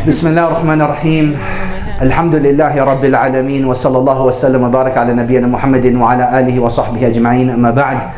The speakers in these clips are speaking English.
بسم الله الرحمن الرحيم الحمد لله رب العالمين وصلى الله وسلم وبارك على نبينا محمد وعلى آله وصحبه أجمعين أما بعد.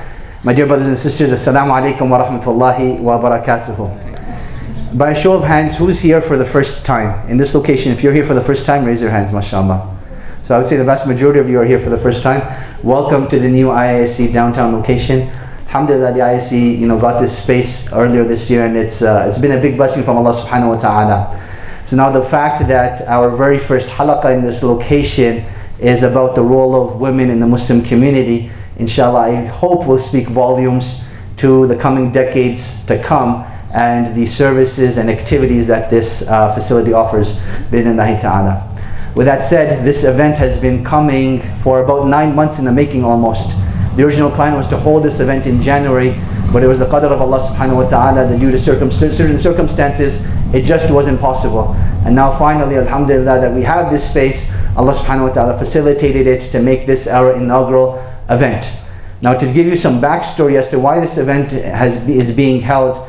My dear brothers and sisters, Assalamu alaikum wa rahmatullahi wa barakatuhu. By a show of hands, who's here for the first time in this location? If you're here for the first time, raise your hands, mashallah. So I would say the vast majority of you are here for the first time. Welcome to the new IISC downtown location. Alhamdulillah, the IISC got this space earlier this year, and it's been a big blessing from Allah subhanahu wa ta'ala. So now the fact that our very first halaqah in this location is about the role of women in the Muslim community, inshallah, I hope will speak volumes to the coming decades to come and the services and activities that this facility offers, bi-idhnillahi ta'ala. With that said, this event has been coming for about 9 months in the making almost. The original plan was to hold this event in January, but it was the qadr of Allah subhanahu wa ta'ala that due to certain circumstances, it just wasn't possible. And now finally, alhamdulillah, that we have this space, Allah subhanahu wa ta'ala facilitated it to make this our inaugural event. Now to give you some backstory as to why this event is being held,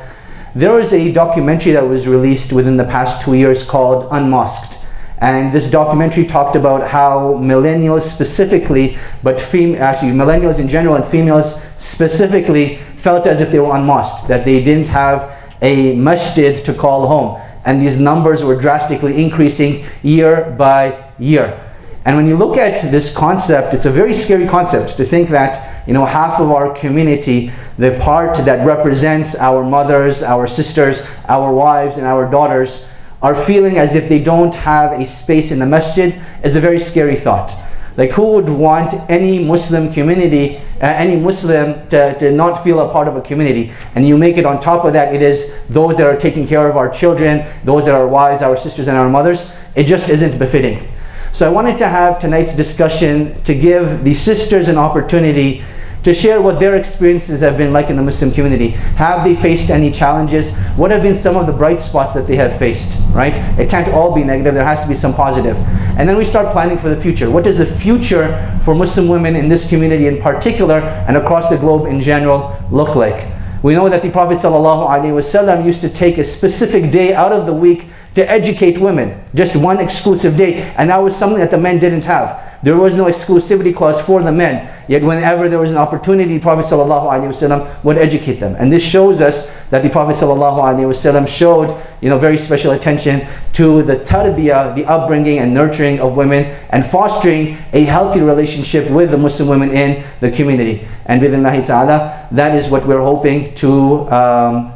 there was a documentary that was released within the past 2 years called Unmasked. And this documentary talked about how millennials specifically, actually millennials in general and females specifically, felt as if they were unmasked, that they didn't have a masjid to call home. And these numbers were drastically increasing year by year. And when you look at this concept, it's a very scary concept to think that half of our community, the part that represents our mothers, our sisters, our wives and our daughters, are feeling as if they don't have a space in the masjid is a very scary thought. Like, who would want any Muslim community, any Muslim to not feel a part of a community? And you make it on top of that, it is those that are taking care of our children, those that are our wives, our sisters and our mothers. It just isn't befitting. So I wanted to have tonight's discussion to give the sisters an opportunity to share what their experiences have been like in the Muslim community. Have they faced any challenges? What have been some of the bright spots that they have faced, right? It can't all be negative, there has to be some positive. And then we start planning for the future. What does the future for Muslim women in this community in particular and across the globe in general look like? We know that the Prophet Salla Allahu used to take a specific day out of the week to educate women, just one exclusive day, and that was something that the men didn't have. There was no exclusivity clause for the men, yet whenever there was an opportunity, the Prophet ﷺ would educate them. And this shows us that the Prophet ﷺ showed very special attention to the tarbiyah, the upbringing and nurturing of women, and fostering a healthy relationship with the Muslim women in the community. And bi-idhnillahi ta'ala, that is what we're hoping to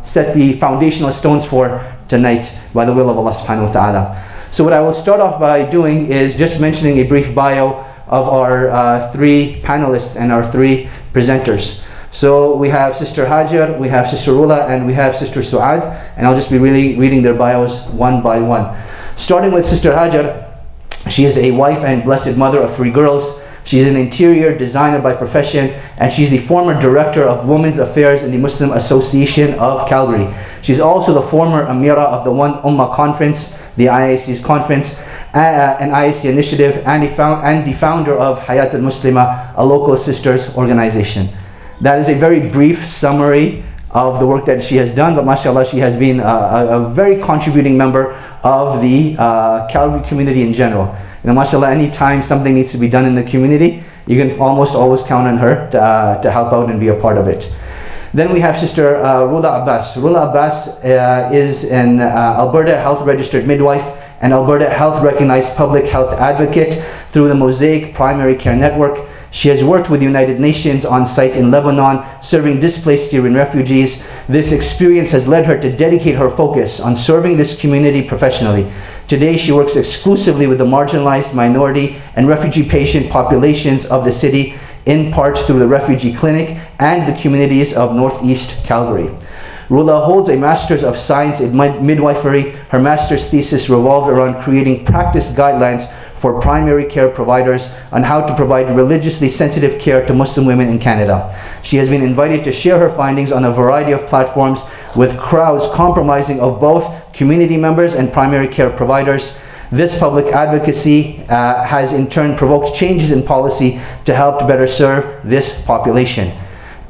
set the foundational stones for tonight by the will of Allah subhanahu wa ta'ala. So what I will start off by doing is just mentioning a brief bio of our 3 panelists and our 3 presenters. So we have Sister Hajar, we have Sister Rula, and we have Sister Suad, and I'll just be really reading their bios one by one. Starting with Sister Hajar, she is a wife and blessed mother of 3 girls. She's an interior designer by profession, and she's the former director of Women's Affairs in the Muslim Association of Calgary. She's also the former Amira of the One Ummah Conference, the IISC's conference, an IISC initiative, and the founder of Hayat al-Muslima, a local sisters organization. That is a very brief summary of the work that she has done, but mashallah, she has been a very contributing member of the Calgary community in general. Mashallah, anytime something needs to be done in the community, you can almost always count on her to help out and be a part of it. Then we have Sister Rula Abbas. Rula Abbas is an Alberta Health Registered Midwife and Alberta Health Recognized Public Health Advocate through the Mosaic Primary Care Network. She has worked with the United Nations on site in Lebanon, serving displaced Syrian refugees. This experience has led her to dedicate her focus on serving this community professionally. Today, she works exclusively with the marginalized minority and refugee patient populations of the city, in part through the Refugee Clinic and the communities of Northeast Calgary. Rula holds a Master's of Science in Midwifery. Her master's thesis revolved around creating practice guidelines for primary care providers on how to provide religiously sensitive care to Muslim women in Canada. She has been invited to share her findings on a variety of platforms with crowds comprising of both community members and primary care providers. This public advocacy has in turn provoked changes in policy to help to better serve this population.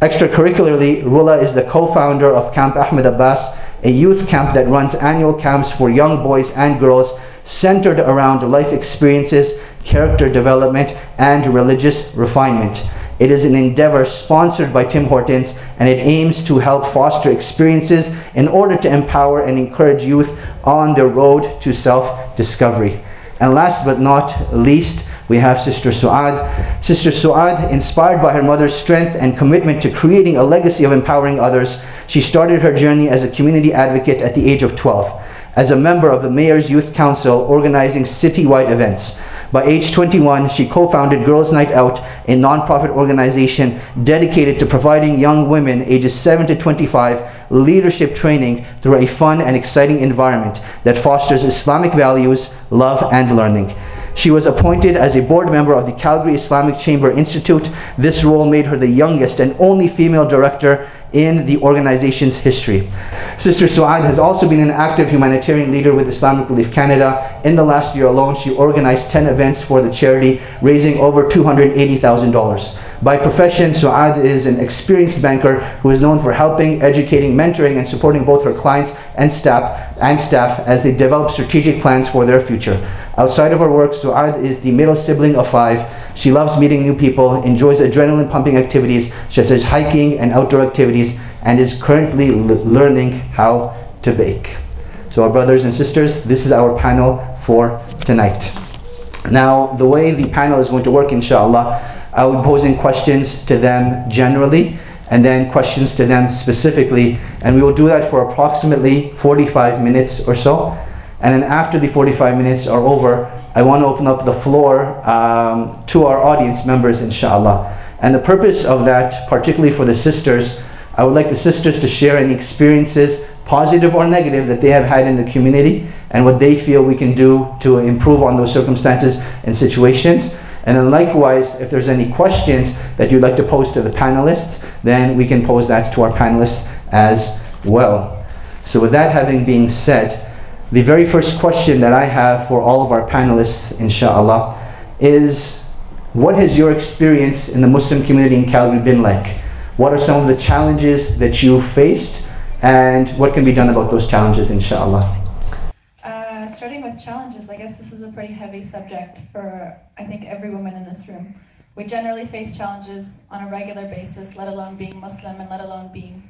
Extracurricularly, Rula is the co-founder of Camp Ahmed Abbas, a youth camp that runs annual camps for young boys and girls centered around life experiences, character development, and religious refinement. It is an endeavor sponsored by Tim Hortons, and it aims to help foster experiences in order to empower and encourage youth on their road to self-discovery. And last but not least, we have Sister Suad. Sister Suad, inspired by her mother's strength and commitment to creating a legacy of empowering others, she started her journey as a community advocate at the age of 12, as a member of the Mayor's Youth Council organizing citywide events. By age 21, she co-founded Girls Night Out, a non-profit organization dedicated to providing young women ages 7 to 25 leadership training through a fun and exciting environment that fosters Islamic values, love, and learning. She was appointed as a board member of the Calgary Islamic Chamber Institute. This role made her the youngest and only female director in the organization's history. Sister Suad has also been an active humanitarian leader with Islamic Relief Canada. In the last year alone, she organized 10 events for the charity, raising over $280,000. By profession, Suad is an experienced banker who is known for helping, educating, mentoring, and supporting both her clients and staff as they develop strategic plans for their future. Outside of her work, Suad is the middle sibling of 5. She loves meeting new people, enjoys adrenaline-pumping activities such as hiking and outdoor activities, and is currently learning how to bake. So our brothers and sisters, this is our panel for tonight. Now, the way the panel is going to work, inshallah, I will be posing questions to them generally, and then questions to them specifically, and we will do that for approximately 45 minutes or so. And then after the 45 minutes are over, I want to open up the floor to our audience members, inshallah. And the purpose of that, particularly for the sisters, I would like the sisters to share any experiences, positive or negative, that they have had in the community and what they feel we can do to improve on those circumstances and situations. And then likewise, if there's any questions that you'd like to pose to the panelists, then we can pose that to our panelists as well. So with that having been said, the very first question that I have for all of our panelists, inshallah, is what has your experience in the Muslim community in Calgary been like? What are some of the challenges that you faced, and what can be done about those challenges, inshallah? Starting with challenges, I guess this is a pretty heavy subject for, I think, every woman in this room. We generally face challenges on a regular basis, let alone being Muslim and let alone being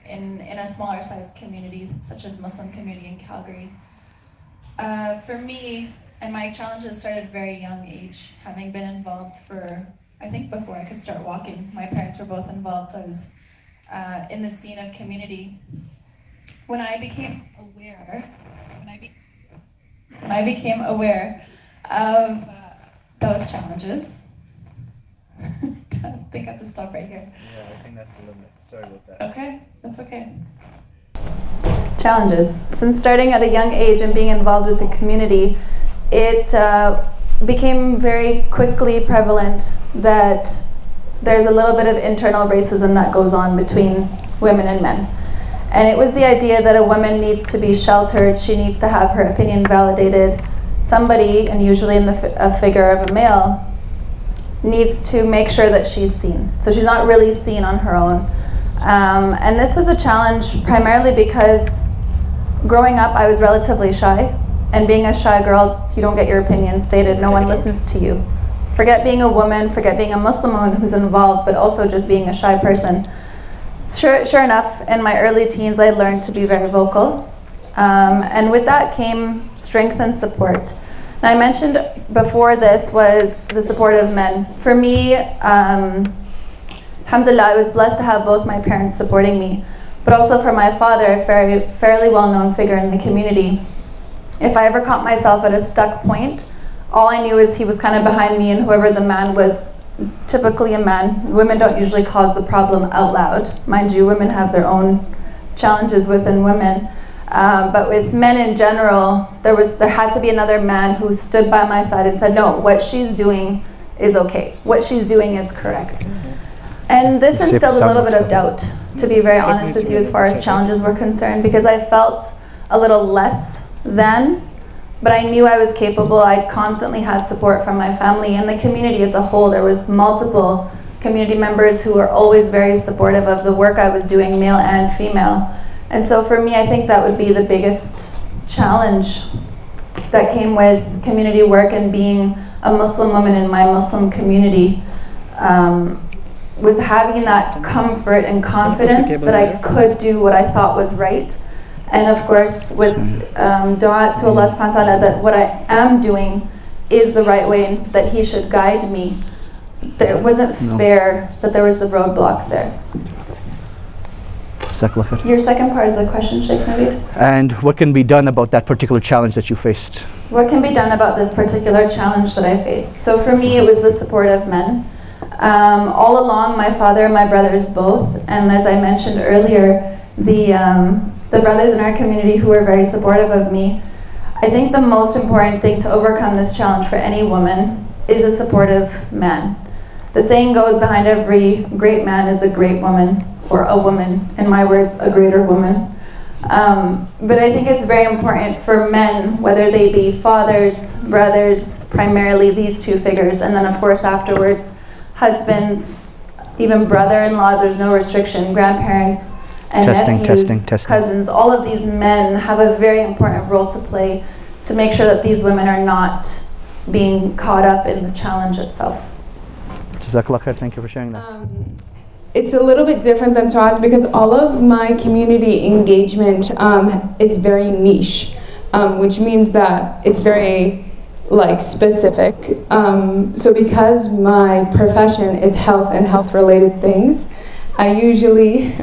in a smaller sized community, such as Muslim community in Calgary. For me, and my challenges started at a very young age, having been involved for, I think before I could start walking. My parents were both involved, so I was in the scene of community. When I became aware of those challenges, I think I have to stop right here. Yeah, I think that's the limit. Sorry about that. Okay, that's okay. Challenges. Since starting at a young age and being involved with the community, it became very quickly prevalent that there's a little bit of internal racism that goes on between women and men. And it was the idea that a woman needs to be sheltered, she needs to have her opinion validated. Somebody, and usually in a figure of a male, needs to make sure that she's seen. So she's not really seen on her own. And this was a challenge primarily because growing up I was relatively shy, and being a shy girl, you don't get your opinion stated, no one listens to you. Forget being a woman, forget being a Muslim woman who's involved, but also just being a shy person. Sure enough, in my early teens I learned to be very vocal, and with that came strength and support. Now, I mentioned before this was the support of men. For me, alhamdulillah, I was blessed to have both my parents supporting me, but also for my father, a fairly well-known figure in the community. If I ever caught myself at a stuck point, all I knew is he was kind of behind me, and whoever the man was, typically a man. Women don't usually cause the problem out loud. Mind you, women have their own challenges within women. But with men in general, there had to be another man who stood by my side and said, no, what she's doing is okay. What she's doing is correct. And this instilled a little bit of doubt, to be very honest with you, as far as challenges were concerned, because I felt a little less than, but I knew I was capable. I constantly had support from my family and the community as a whole. There was multiple community members who were always very supportive of the work I was doing, male and female. And so for me, I think that would be the biggest challenge that came with community work and being a Muslim woman in my Muslim community, was having that comfort and confidence that I could do what I thought was right. And of course, with dua to Allah subhanahu wa ta'ala, that what I am doing is the right way and that He should guide me. It wasn't fair that there was the roadblock there. Your second part of the question, Sheikh Naveed? And what can be done about that particular challenge that you faced? What can be done about this particular challenge that I faced? So for me, it was the support of men. All along, my father and my brothers both, and as I mentioned earlier, the brothers in our community who were very supportive of me. I think the most important thing to overcome this challenge for any woman is a supportive man. The saying goes, behind every great man is a great woman, or a woman, in my words, a greater woman. But I think it's very important for men, whether they be fathers, brothers, primarily these two figures, and then of course afterwards, husbands, even brother-in-laws, there's no restriction, grandparents, and nephews, cousins, all of these men have a very important role to play to make sure that these women are not being caught up in the challenge itself. Jazakallah khair, thank you for sharing that. It's a little bit different than Suad's because all of my community engagement is very niche, which means that it's very specific. So because my profession is health and health-related things, I usually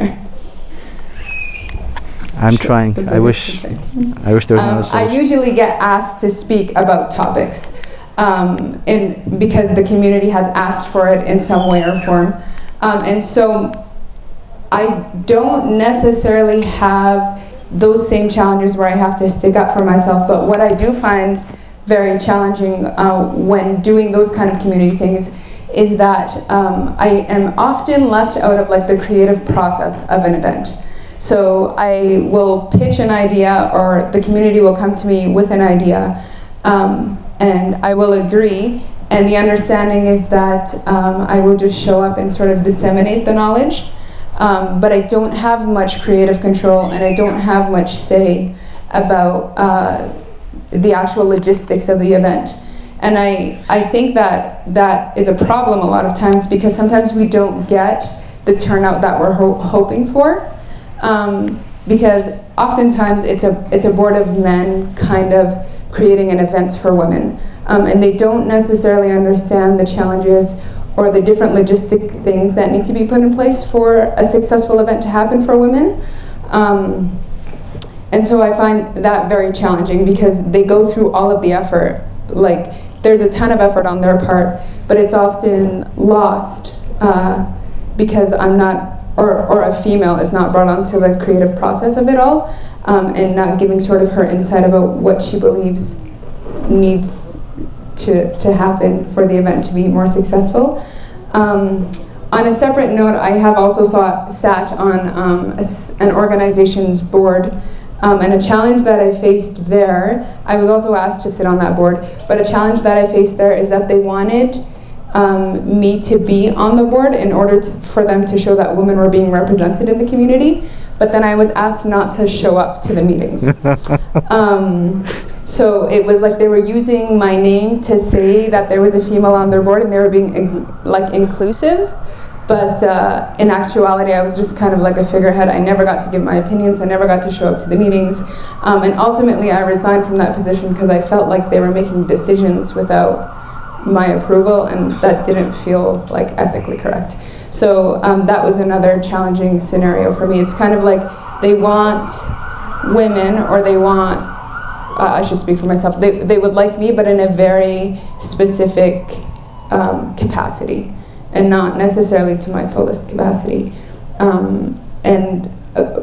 I'm trying. I wish there was another solution. I usually get asked to speak about topics, and because the community has asked for it in some way or form. And so I don't necessarily have those same challenges where I have to stick up for myself, but what I do find very challenging when doing those kind of community things is that I am often left out of the creative process of an event. So I will pitch an idea, or the community will come to me with an idea, and I will agree. And the understanding is that I will just show up and sort of disseminate the knowledge, but I don't have much creative control, and I don't have much say about the actual logistics of the event. And I think that is a problem a lot of times, because sometimes we don't get the turnout that we're hoping for, because oftentimes it's a board of men kind of creating an event for women. And they don't necessarily understand the challenges or the different logistic things that need to be put in place for a successful event to happen for women. And so I find that very challenging, because they go through all of the effort. There's a ton of effort on their part, but it's often lost because I'm not, or a female is not brought onto the creative process of it all, and not giving sort of her insight about what she believes needs to happen for the event to be more successful. On a separate note, I have also sat on an organization's board, and a challenge that I faced there, I was also asked to sit on that board, but a challenge that I faced there is that they wanted me to be on the board in order for them to show that women were being represented in the community, but then I was asked not to show up to the meetings. So it was like they were using my name to say that there was a female on their board and they were being inclusive, but in actuality I was just kind of like a figurehead. I never got to give my opinions, I never got to show up to the meetings, and ultimately I resigned from that position because I felt like they were making decisions without my approval, and that didn't feel ethically correct. So that was another challenging scenario for me. It's kind of like they want women, or they want, I should speak for myself, they would like me, but in a very specific capacity, and not necessarily to my fullest capacity. And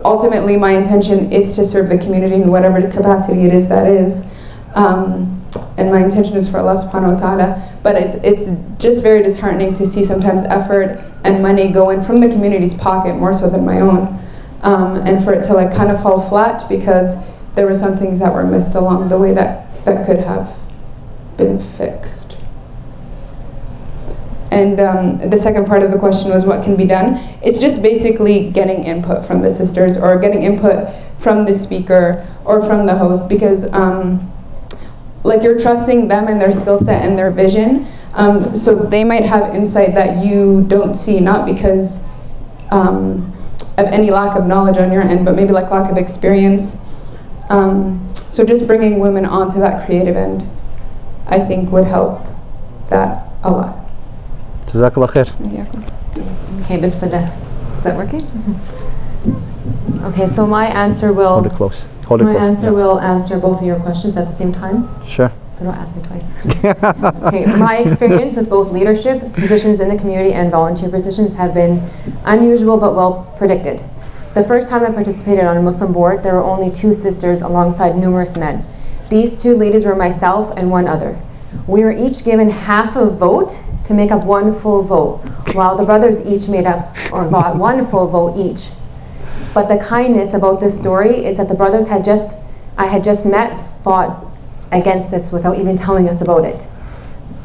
ultimately my intention is to serve the community in whatever capacity it is that is. And my intention is for Allah subhanahu wa ta'ala, but it's just very disheartening to see sometimes effort and money go in from the community's pocket more so than my own, and for it to kind of fall flat because there were some things that were missed along the way that could have been fixed. And the second part of the question was what can be done. It's just basically getting input from the sisters, or getting input from the speaker or from the host, because like you're trusting them and their skill set and their vision, so they might have insight that you don't see, not because of any lack of knowledge on your end, but maybe like lack of experience. So just bringing women onto that creative end, I think would help that a lot. Jazakallah khair. Okay, bismillah. Is that working? Okay, so my answer will... Hold it close. Hold it my close. answer will answer both of your questions at the same time. Sure. So don't ask me twice. Okay, my experience with both leadership positions in the community and volunteer positions have been unusual but well predicted. The first time I participated on a Muslim board, there were only 2 sisters alongside numerous men. These 2 ladies were myself and one other. We were each given half a vote to make up 1 full vote, while the brothers each made up or got 1 full vote each. But the kindness about this story is that the brothers I had just met fought against this without even telling us about it.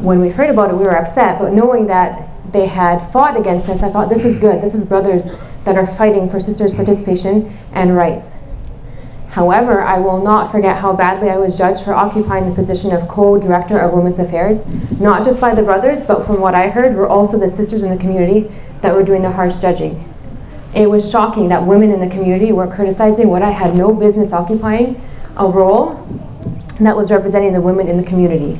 When we heard about it, we were upset, but knowing that they had fought against this, I thought, this is good. This is brothers that are fighting for sisters' participation and rights. However, I will not forget how badly I was judged for occupying the position of co-director of Women's Affairs, not just by the brothers, but from what I heard were also the sisters in the community that were doing the harsh judging. It was shocking that women in the community were criticizing what I had no business occupying, a role that was representing the women in the community.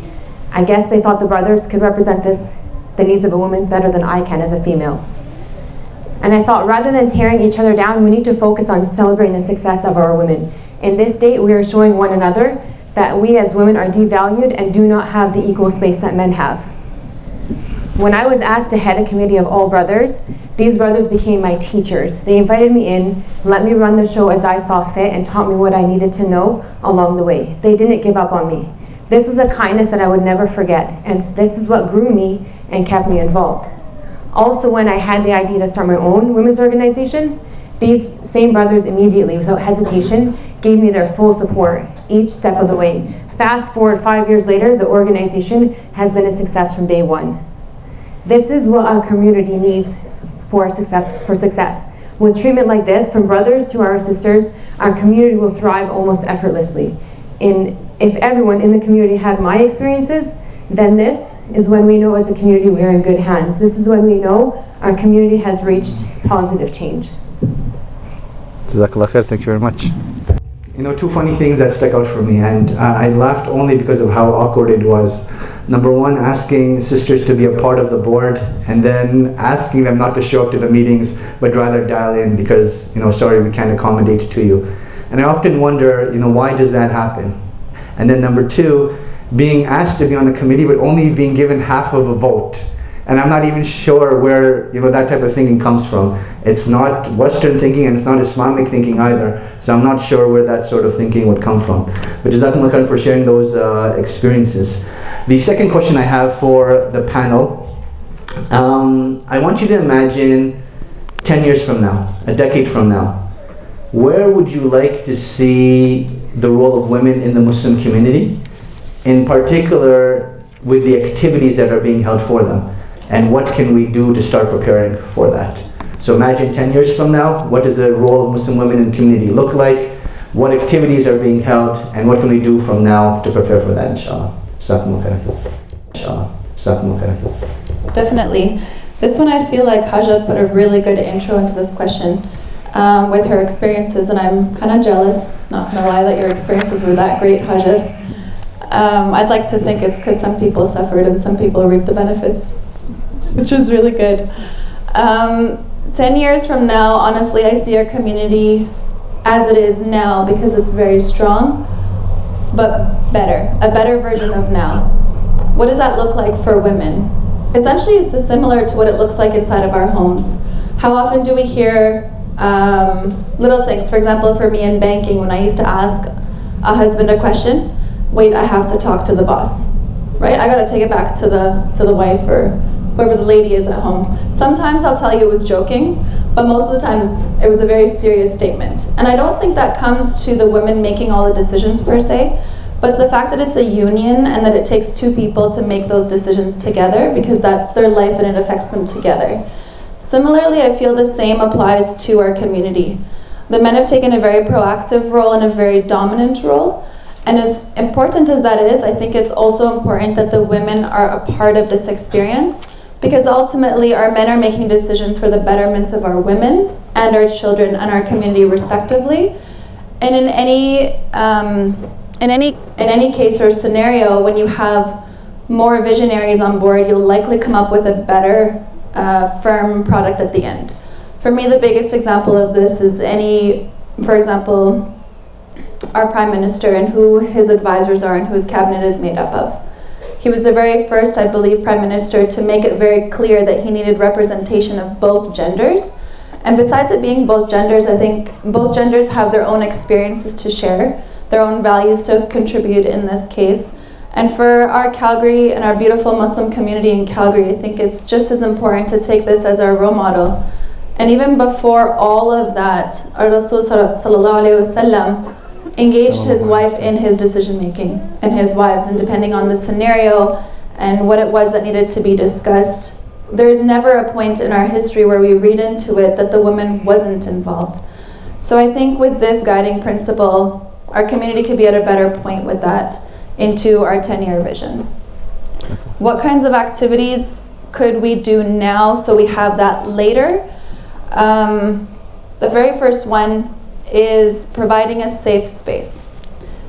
I guess they thought the brothers could represent the needs of a woman better than I can as a female. And I thought, rather than tearing each other down, we need to focus on celebrating the success of our women. In this date, we are showing one another that we as women are devalued and do not have the equal space that men have. When I was asked to head a committee of all brothers, these brothers became my teachers. They invited me in, let me run the show as I saw fit, and taught me what I needed to know along the way. They didn't give up on me. This was a kindness that I would never forget, and this is what grew me and kept me involved. Also, when I had the idea to start my own women's organization, these same brothers immediately, without hesitation, gave me their full support each step of the way. Fast forward 5 years later, the organization has been a success from day one. This is what our community needs for success. With treatment like this, from brothers to our sisters, our community will thrive almost effortlessly. If everyone in the community had my experiences, then this is when we know as a community we are in good hands. This is when we know our community has reached positive change. Jazakallah khair, thank you very much. You know, 2 funny things that stuck out for me, and I laughed only because of how awkward it was. Number 1, asking sisters to be a part of the board, and then asking them not to show up to the meetings, but rather dial in because, you know, sorry, we can't accommodate to you. And I often wonder, you know, why does that happen? And then number 2, being asked to be on the committee, but only being given half of a vote. And I'm not even sure where, you know, that type of thinking comes from. It's not Western thinking and it's not Islamic thinking either. So I'm not sure where that sort of thinking would come from. But Jazakumullah khair for sharing those experiences. The second question I have for the panel, I want you to imagine 10 years from now, a decade from now. Where would you like to see the role of women in the Muslim community? In particular, with the activities that are being held for them. And what can we do to start preparing for that? So imagine 10 years from now, what does the role of Muslim women in the community look like? What activities are being held? And what can we do from now to prepare for that, inshallah? Definitely. This one I feel like Haja put a really good intro into this question with her experiences, and I'm kind of jealous, not gonna lie, that your experiences were that great, Haja. I'd like to think it's because some people suffered and some people reaped the benefits, which was really good. 10 years from now, honestly, I see our community as it is now because it's very strong, but better, a better version of now. What does that look like for women? Essentially, it's similar to what it looks like inside of our homes. How often do we hear little things? For example, for me in banking, when I used to ask a husband a question, wait, I have to talk to the boss, right? I gotta take it back to the wife or whoever the lady is at home. Sometimes I'll tell you it was joking, but most of the times it was a very serious statement. And I don't think that comes to the women making all the decisions per se, but the fact that it's a union and that it takes two people to make those decisions together, because that's their life and it affects them together. Similarly, I feel the same applies to our community. The men have taken a very proactive role and a very dominant role. And as important as that is, I think it's also important that the women are a part of this experience, because ultimately our men are making decisions for the betterment of our women and our children and our community respectively. And in any case or scenario, when you have more visionaries on board, you'll likely come up with a better firm product at the end. For me, the biggest example of this is for example, our Prime Minister and who his advisors are and who his cabinet is made up of. He was the very first, I believe, Prime Minister to make it very clear that he needed representation of both genders. And besides it being both genders, I think both genders have their own experiences to share, their own values to contribute in this case. And for our Calgary and our beautiful Muslim community in Calgary, I think it's just as important to take this as our role model. And even before all of that, our Rasul Salla Allahu engaged his wife in his decision making, and his wives, and depending on the scenario and what it was that needed to be discussed, there's never a point in our history where we read into it that the woman wasn't involved. So I think with this guiding principle, our community could be at a better point with that into our 10-year vision. What kinds of activities could we do now so we have that later? The very first one is providing a safe space.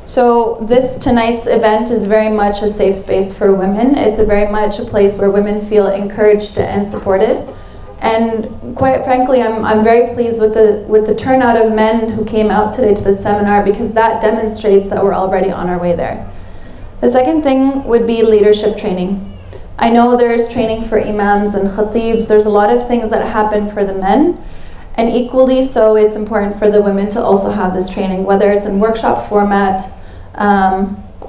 So tonight's event is very much a safe space for women. It's very much a place where women feel encouraged and supported. And quite frankly, I'm very pleased with the turnout of men who came out today to the seminar, because that demonstrates that we're already on our way there. The second thing would be leadership training. I know there's training for imams and khatibs. There's a lot of things that happen for the men. And equally so, it's important for the women to also have this training, whether it's in workshop format,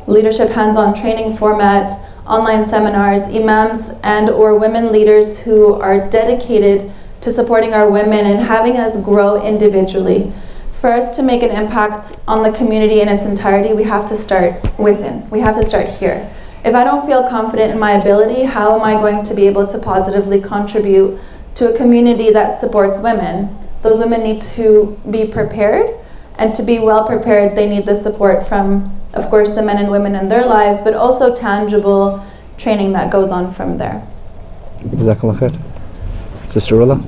leadership hands-on training format, online seminars, imams and or women leaders who are dedicated to supporting our women and having us grow individually. For us to make an impact on the community in its entirety, we have to start within. We have to start here. If I don't feel confident in my ability, how am I going to be able to positively contribute to a community that supports women? Those women need to be prepared, and to be well prepared, they need the support from, of course, the men and women in their lives, but also tangible training that goes on from there. Jazakallah khair. Sister Rilla?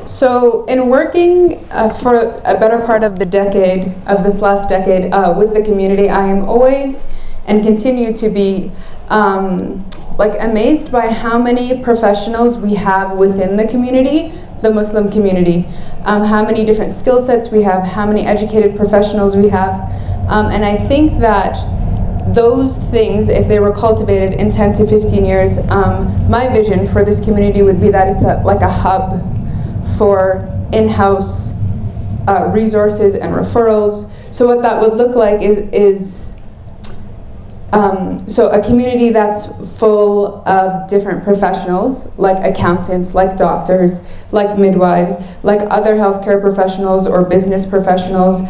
So in working for a better part of this last decade with the community, I am always and continue to be amazed by how many professionals we have within the community, the Muslim community, how many different skill sets we have, how many educated professionals we have, and I think that those things, if they were cultivated in 10 to 15 years, my vision for this community would be that it's like a hub for in-house resources and referrals. So what that would look like is so a community that's full of different professionals, like accountants, like doctors, like midwives, like other healthcare professionals or business professionals.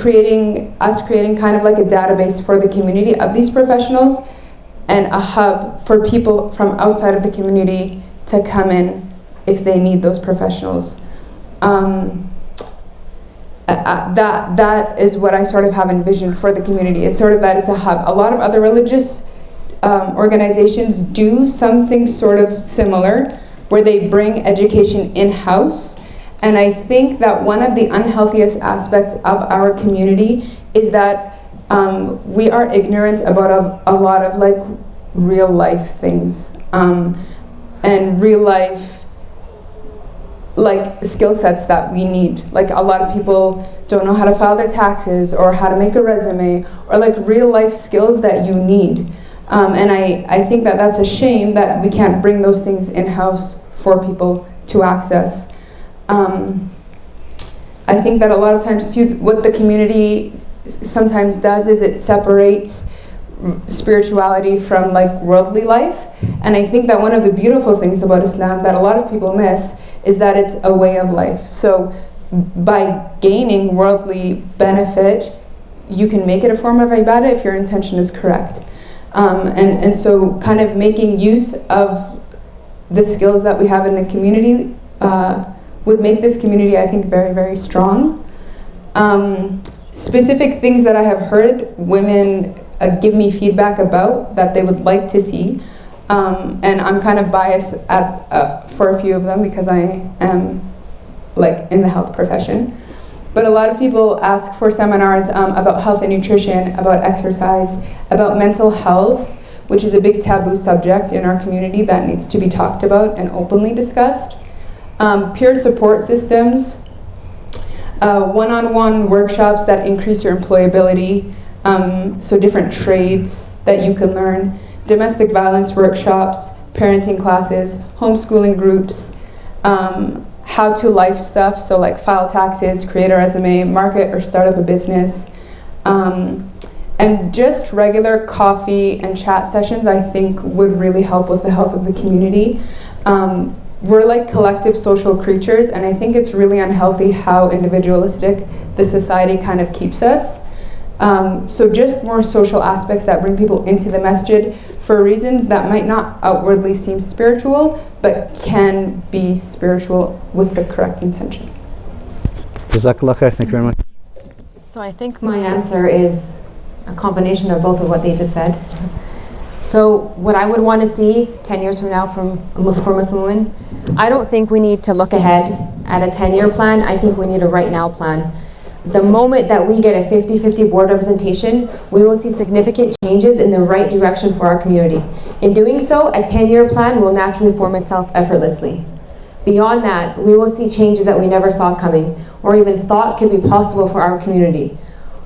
Creating kind of like a database for the community of these professionals, and a hub for people from outside of the community to come in if they need those professionals. That is what I sort of have envisioned for the community. It's sort of that it's a hub. A lot of other religious organizations do something sort of similar, where they bring education in-house. And I think that one of the unhealthiest aspects of our community is that we are ignorant about a lot of like real life things and real life like skill sets that we need. Like a lot of people don't know how to file their taxes or how to make a resume, or like real life skills that you need. And I think that that's a shame that we can't bring those things in-house for people to access. I think that a lot of times too, what the community sometimes does is it separates spirituality from like worldly life. And I think that one of the beautiful things about Islam that a lot of people miss is that it's a way of life. So by gaining worldly benefit, you can make it a form of ibadah if your intention is correct. And so kind of making use of the skills that we have in the community would make this community, I think, very, very strong. Specific things that I have heard women give me feedback about that they would like to see. And I'm kind of biased for a few of them because I am like in the health profession. But a lot of people ask for seminars about health and nutrition, about exercise, about mental health, which is a big taboo subject in our community that needs to be talked about and openly discussed. Peer support systems, one-on-one workshops that increase your employability, so different trades that you can learn, domestic violence workshops, parenting classes, homeschooling groups, how-to life stuff, so like file taxes, create a resume, market or start up a business, and just regular coffee and chat sessions I think would really help with the health of the community. We're like collective social creatures, and I think it's really unhealthy how individualistic the society kind of keeps us. So just more social aspects that bring people into the masjid for reasons that might not outwardly seem spiritual, but can be spiritual with the correct intention. Jazakallah khair, thank you very much. So I think my answer is a combination of both of what they just said. So what I would want to see 10 years from now for Muslim women, I don't think we need to look ahead at a 10-year plan. I think we need a right now plan. The moment that we get a 50-50 board representation, we will see significant changes in the right direction for our community. In doing so, a 10-year plan will naturally form itself effortlessly. Beyond that, we will see changes that we never saw coming or even thought could be possible for our community.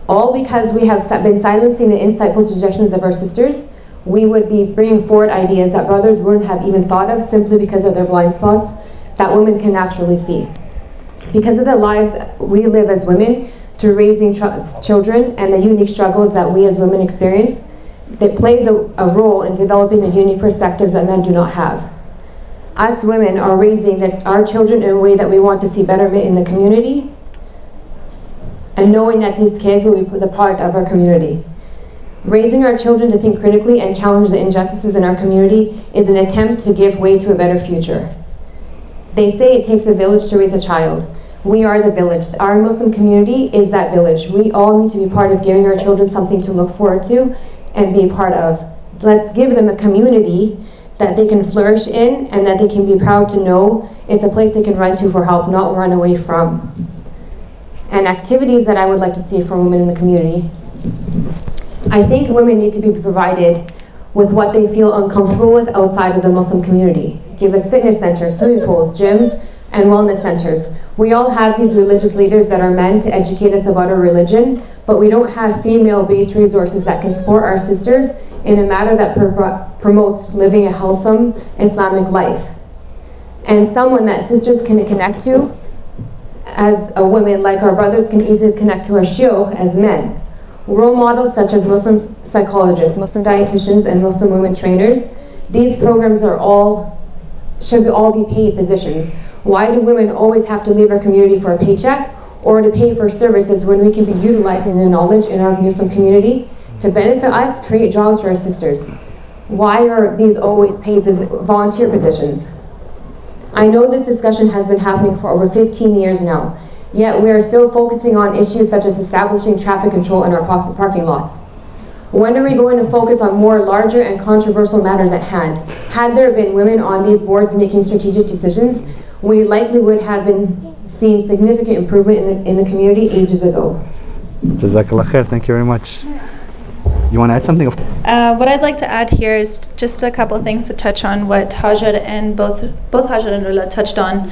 All because we have been silencing the insightful suggestions of our sisters. We would be bringing forward ideas that brothers wouldn't have even thought of simply because of their blind spots that women can naturally see. Because of the lives we live as women through raising children and the unique struggles that we as women experience, that plays a role in developing the unique perspectives that men do not have. Us women are raising our children in a way that we want to see betterment in the community, and knowing that these kids will be the product of our community. Raising our children to think critically and challenge the injustices in our community is an attempt to give way to a better future. They say it takes a village to raise a child. We are the village. Our Muslim community is that village. We all need to be part of giving our children something to look forward to and be part of. Let's give them a community that they can flourish in and that they can be proud to know it's a place they can run to for help, not run away from. And activities that I would like to see for women in the community. I think women need to be provided with what they feel uncomfortable with outside of the Muslim community. Give us fitness centers, swimming pools, gyms, and wellness centers. We all have these religious leaders that are meant to educate us about our religion, but we don't have female-based resources that can support our sisters in a manner that promotes living a wholesome Islamic life. And someone that sisters can connect to as a woman, like our brothers can easily connect to our shiokh as men. Role models such as Muslim psychologists, Muslim dietitians, and Muslim women trainers, these programs should all be paid positions. Why do women always have to leave our community for a paycheck or to pay for services when we can be utilizing the knowledge in our Muslim community to benefit us, create jobs for our sisters? Why are these always paid volunteer positions? I know this discussion has been happening for over 15 years now, yet we are still focusing on issues such as establishing traffic control in our parking lots. When are we going to focus on more larger and controversial matters at hand? Had there been women on these boards making strategic decisions, we likely would have been seeing significant improvement in the community ages ago. Jazakallah khair, thank you very much. You want to add something? What I'd like to add here is just a couple of things to touch on what Hajar and both Hajar and Rula touched on.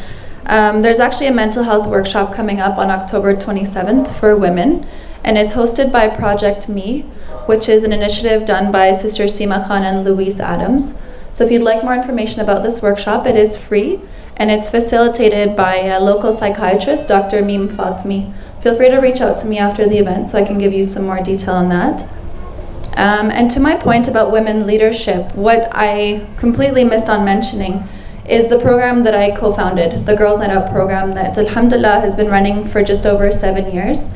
There's actually a mental health workshop coming up on October 27th for women, and it's hosted by Project Me, which is an initiative done by Sister Seema Khan and Louise Adams. So if you'd like more information about this workshop, it is free, and it's facilitated by a local psychiatrist, Dr. Meem Fatmi. Feel free to reach out to me after the event so I can give you some more detail on that. And to my point about women leadership, what I completely missed on mentioning is the program that I co-founded, the Girls Night Out program that alhamdulillah has been running for just over 7 years.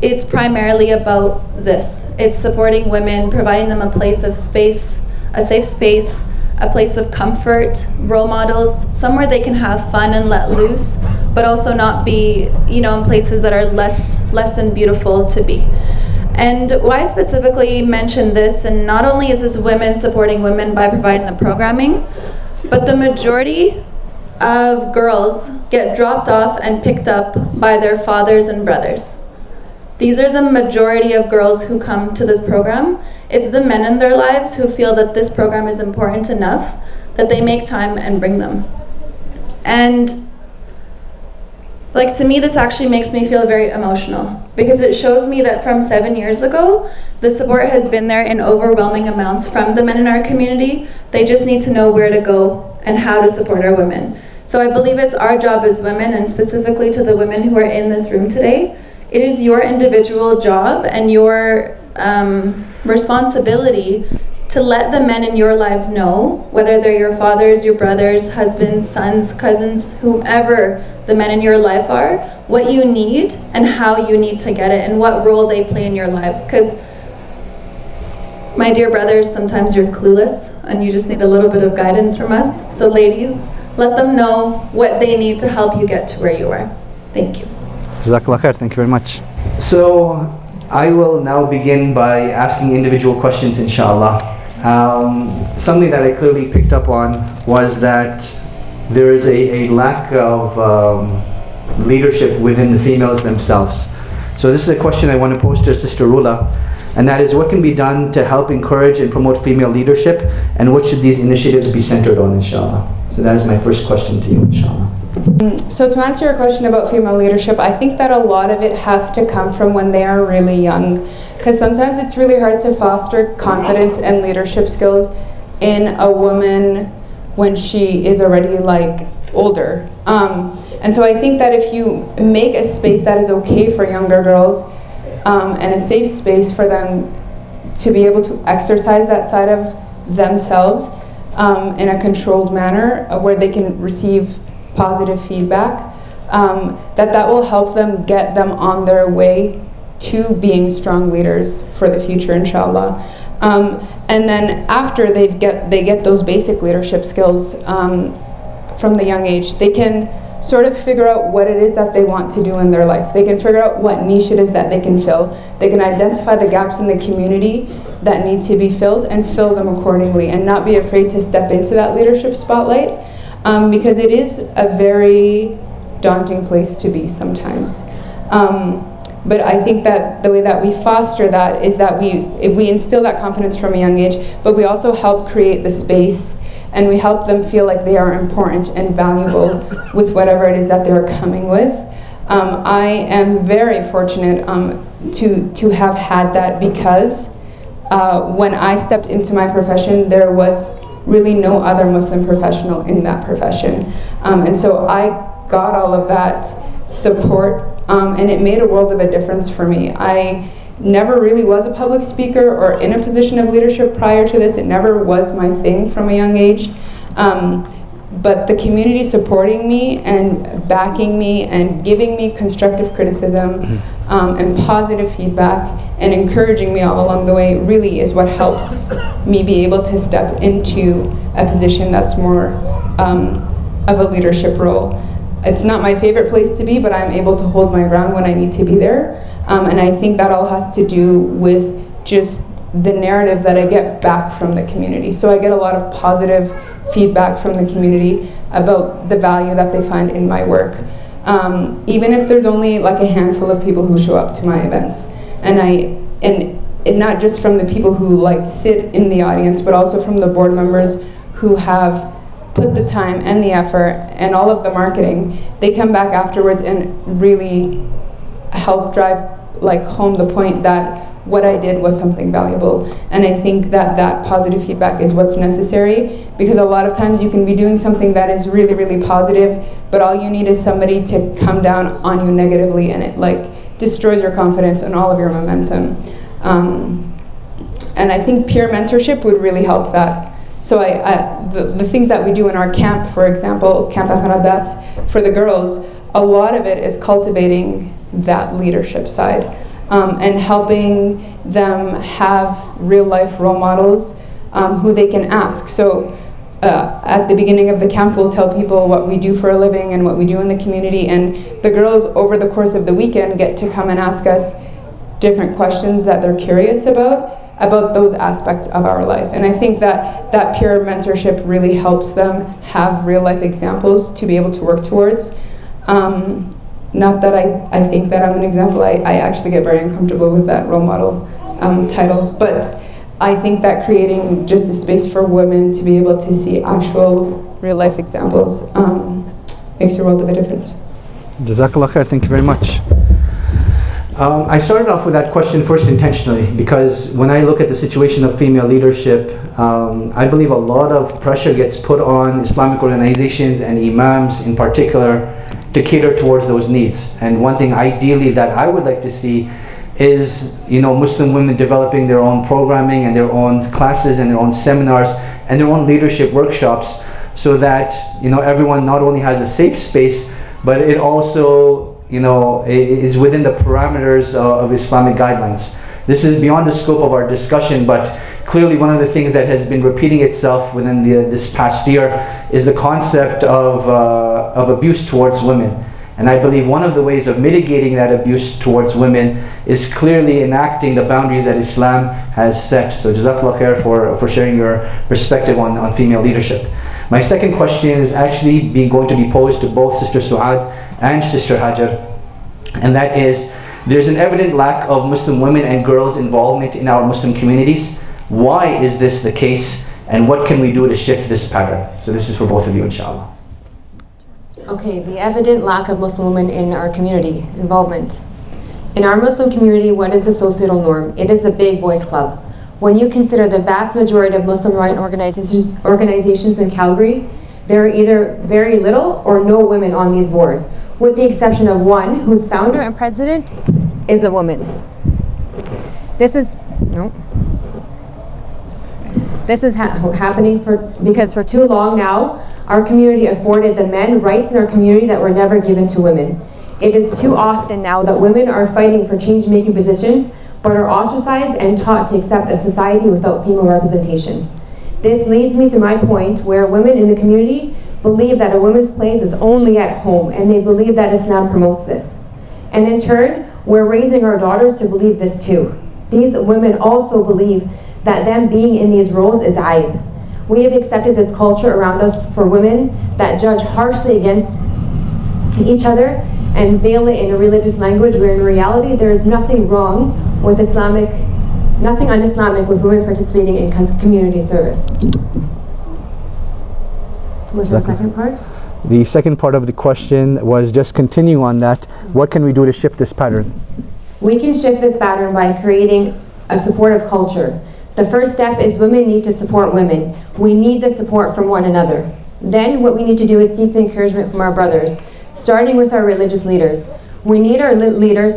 it's primarily about this. It's supporting women, providing them a place of space, a safe space, a place of comfort, role models, somewhere they can have fun and let loose, but also not be, in places that are less than beautiful to be. And why I specifically mention this, and not only is this women supporting women by providing the programming, but the majority of girls get dropped off and picked up by their fathers and brothers. These are the majority of girls who come to this program. It's the men in their lives who feel that this program is important enough that they make time and bring them. And to me, this actually makes me feel very emotional, because it shows me that from 7 years ago, the support has been there in overwhelming amounts from the men in our community. They just need to know where to go and how to support our women. So I believe it's our job as women, and specifically to the women who are in this room today, it is your individual job and your responsibility to let the men in your lives know, whether they're your fathers, your brothers, husbands, sons, cousins, whomever the men in your life are, what you need and how you need to get it and what role they play in your lives. Because, my dear brothers, sometimes you're clueless and you just need a little bit of guidance from us. So ladies, let them know what they need to help you get to where you are. Thank you. Jazakallah khair, thank you very much. So I will now begin by asking individual questions, inshallah. Something that I clearly picked up on was that there is a lack of leadership within the females themselves. So this is a question I want to pose to Sister Rula, and that is, what can be done to help encourage and promote female leadership, and what should these initiatives be centered on, inshallah? So that is my first question to you, inshallah. So to answer your question about female leadership, I think that a lot of it has to come from when they are really young, because sometimes it's really hard to foster confidence and leadership skills in a woman when she is already older. And so I think that if you make a space that is okay for younger girls and a safe space for them to be able to exercise that side of themselves in a controlled manner where they can receive positive feedback, that will help them get them on their way to being strong leaders for the future, inshallah. And then after they get those basic leadership skills from the young age, they can sort of figure out what it is that they want to do in their life. They can figure out what niche it is that they can fill. They can identify the gaps in the community that need to be filled and fill them accordingly, and not be afraid to step into that leadership spotlight, because it is a very daunting place to be sometimes. But I think that the way that we foster that is that we instill that confidence from a young age, but we also help create the space, and we help them feel like they are important and valuable with whatever it is that they're coming with. I am very fortunate to have had that, because when I stepped into my profession, there was really no other Muslim professional in that profession. And so I got all of that support, and it made a world of a difference for me. I never really was a public speaker or in a position of leadership prior to this. It never was my thing from a young age. But the community supporting me and backing me and giving me constructive criticism and positive feedback and encouraging me all along the way really is what helped me be able to step into a position that's more of a leadership role. It's not my favorite place to be, but I'm able to hold my ground when I need to be there. And I think that all has to do with just the narrative that I get back from the community. So I get a lot of positive feedback from the community about the value that they find in my work. Even if there's only a handful of people who show up to my events. And not just from the people who sit in the audience, but also from the board members who have put the time and the effort and all of the marketing. They come back afterwards and really help drive home the point that what I did was something valuable. And I think that positive feedback is what's necessary, because a lot of times you can be doing something that is really, really positive, but all you need is somebody to come down on you negatively, and it destroys your confidence and all of your momentum. And I think peer mentorship would really help that. So the things that we do in our camp, for example, Camp Ahmed Abbas, for the girls, a lot of it is cultivating that leadership side. and helping them have real life role models who they can ask. So at the beginning of the camp, we'll tell people what we do for a living and what we do in the community, and the girls over the course of the weekend get to come and ask us different questions that they're curious about those aspects of our life. And I think that peer mentorship really helps them have real life examples to be able to work towards. Not that I think that I'm an example, I actually get very uncomfortable with that role model title, but I think that creating just a space for women to be able to see actual real life examples makes a world of a difference. Jazakallah khair, thank you very much. I started off with that question first intentionally because when I look at the situation of female leadership, I believe a lot of pressure gets put on Islamic organizations and imams in particular to cater towards those needs. And one thing ideally that I would like to see is, Muslim women developing their own programming and their own classes and their own seminars and their own leadership workshops, so that everyone not only has a safe space, but it also is within the parameters of Islamic guidelines. This is beyond the scope of our discussion, but clearly one of the things that has been repeating itself within this past year is the concept of abuse towards women. And I believe one of the ways of mitigating that abuse towards women is clearly enacting the boundaries that Islam has set. So Jazakallah khair for sharing your perspective on female leadership. My second question is actually going to be posed to both Sister Suad and Sister Hajar, and that is, there's an evident lack of Muslim women and girls' involvement in our Muslim communities. Why is this the case, and what can we do to shift this pattern? So this is for both of you, inshallah. Okay, the evident lack of Muslim women in our community involvement. In our Muslim community, what is the societal norm? It is the big boys club. When you consider the vast majority of Muslim right organizations in Calgary, there are either very little or no women on these boards, with the exception of one whose founder and president is a woman. This is happening because for too long now, our community afforded the men rights in our community that were never given to women. It is too often now that women are fighting for change-making positions, but are ostracized and taught to accept a society without female representation. This leads me to my point where women in the community believe that a woman's place is only at home, and they believe that Islam promotes this. And in turn, we're raising our daughters to believe this too. These women also believe that them being in these roles is aib. We have accepted this culture around us for women that judge harshly against each other and veil it in a religious language, where in reality there is nothing wrong with nothing un-Islamic with women participating in community service. What's the second part? The second part of the question was just continuing on that. What can we do to shift this pattern? We can shift this pattern by creating a supportive culture. The first step is women need to support women. We need the support from one another. Then what we need to do is seek the encouragement from our brothers, starting with our religious leaders. We need our leaders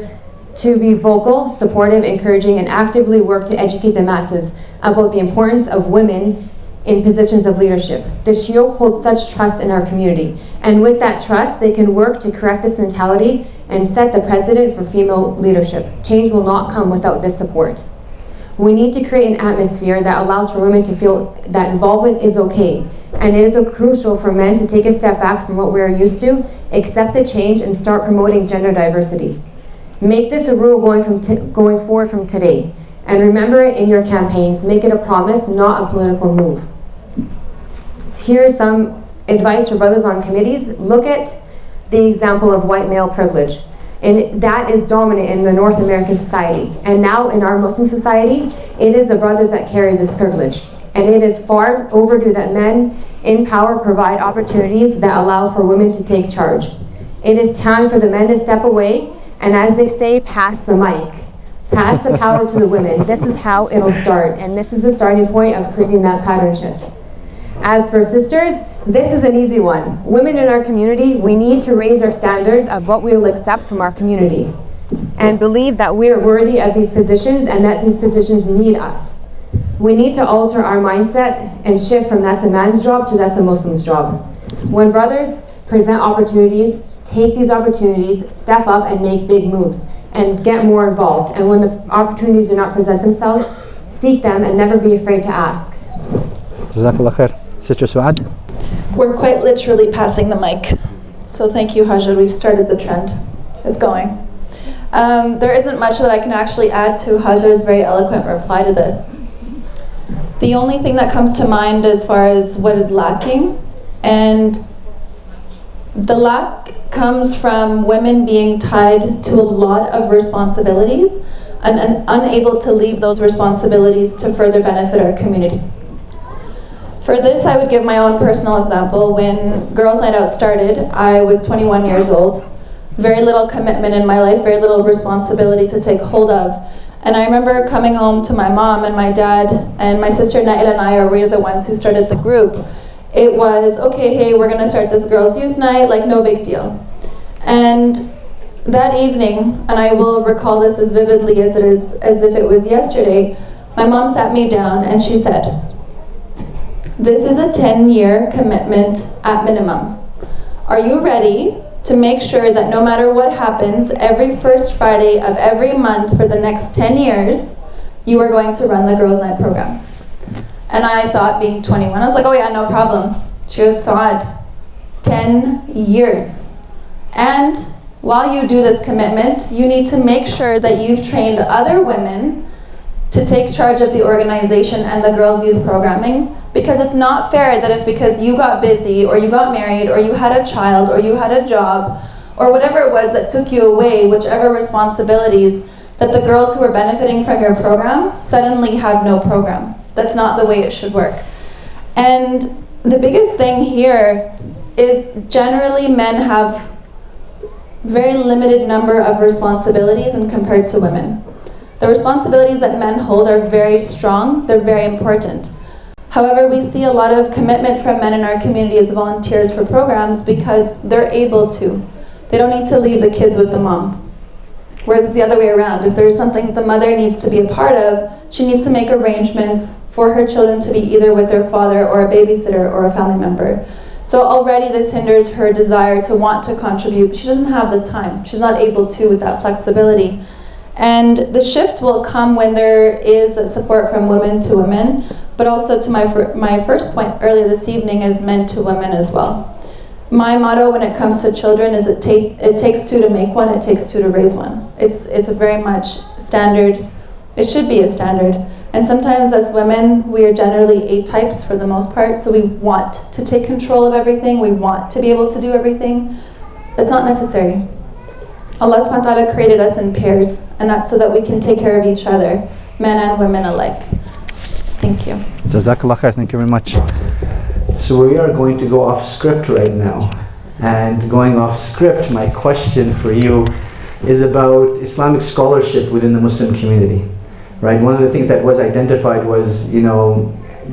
to be vocal, supportive, encouraging, and actively work to educate the masses about the importance of women in positions of leadership. The Shia holds such trust in our community, and with that trust, they can work to correct this mentality and set the precedent for female leadership. Change will not come without this support. We need to create an atmosphere that allows for women to feel that involvement is okay, and it is so crucial for men to take a step back from what we are used to, accept the change, and start promoting gender diversity. Make this a rule going forward from today, and remember it in your campaigns. Make it a promise, not a political move. Here is some advice for brothers on committees. Look at the example of white male privilege. And that is dominant in the North American society. And now in our Muslim society, it is the brothers that carry this privilege. And it is far overdue that men in power provide opportunities that allow for women to take charge. It is time for the men to step away, and as they say, pass the mic. Pass the power to the women. This is how it'll start, and this is the starting point of creating that pattern shift. As for sisters, this is an easy one. Women in our community, we need to raise our standards of what we will accept from our community and believe that we are worthy of these positions and that these positions need us. We need to alter our mindset and shift from that's a man's job to that's a Muslim's job. When brothers present opportunities, take these opportunities, step up and make big moves. and get more involved. And when the opportunities do not present themselves, seek them and never be afraid to ask. Jazakallah khair. Sister Suad? We're quite literally passing the mic. So thank you, Hajjad. We've started the trend. It's going. There isn't much that I can actually add to Hajjad's very eloquent reply to this. The only thing that comes to mind as far as what is lacking, and the lack comes from women being tied to a lot of responsibilities and unable to leave those responsibilities to further benefit our community. For this, I would give my own personal example. When Girls' Night Out started, I was 21 years old. Very little commitment in my life, very little responsibility to take hold of. And I remember coming home to my mom and my dad, and my sister Naila and I were the ones who started the group. It was, okay, hey, we're gonna start this girls' youth night, like no big deal. And that evening, and I will recall this as vividly as if it was yesterday, my mom sat me down and she said, "This is a 10-year commitment at minimum. Are you ready to make sure that no matter what happens, every first Friday of every month for the next 10 years, you are going to run the Girls' Night program?" And I thought, being 21, I was like, oh yeah, no problem. She goes, "Saad, 10 years. And while you do this commitment, you need to make sure that you've trained other women to take charge of the organization and the girls' youth programming, because it's not fair that if because you got busy or you got married or you had a child or you had a job or whatever it was that took you away, whichever responsibilities, that the girls who are benefiting from your program suddenly have no program. That's not the way it should work." And the biggest thing here is generally men have very limited number of responsibilities and compared to women. The responsibilities that men hold are very strong, they're very important. However, we see a lot of commitment from men in our community as volunteers for programs because they're able to. They don't need to leave the kids with the mom. Whereas it's the other way around. If there's something the mother needs to be a part of, she needs to make arrangements for her children to be either with their father or a babysitter or a family member. So already this hinders her desire to want to contribute. She doesn't have the time. She's not able to with that flexibility. And the shift will come when there is a support from women to women, but also to my first point earlier this evening is men to women as well. My motto when it comes to children is it takes two to make one, it takes two to raise one. It's a very much standard, it should be a standard. And sometimes as women, we are generally A-types for the most part, so we want to take control of everything, we want to be able to do everything. That's not necessary. Allah subhanahu wa ta'ala created us in pairs, and that's so that we can take care of each other, men and women alike. Thank you. Jazakallah khair, thank you very much. So we are going to go off script right now. And going off script, my question for you is about Islamic scholarship within the Muslim community. Right? One of the things that was identified was,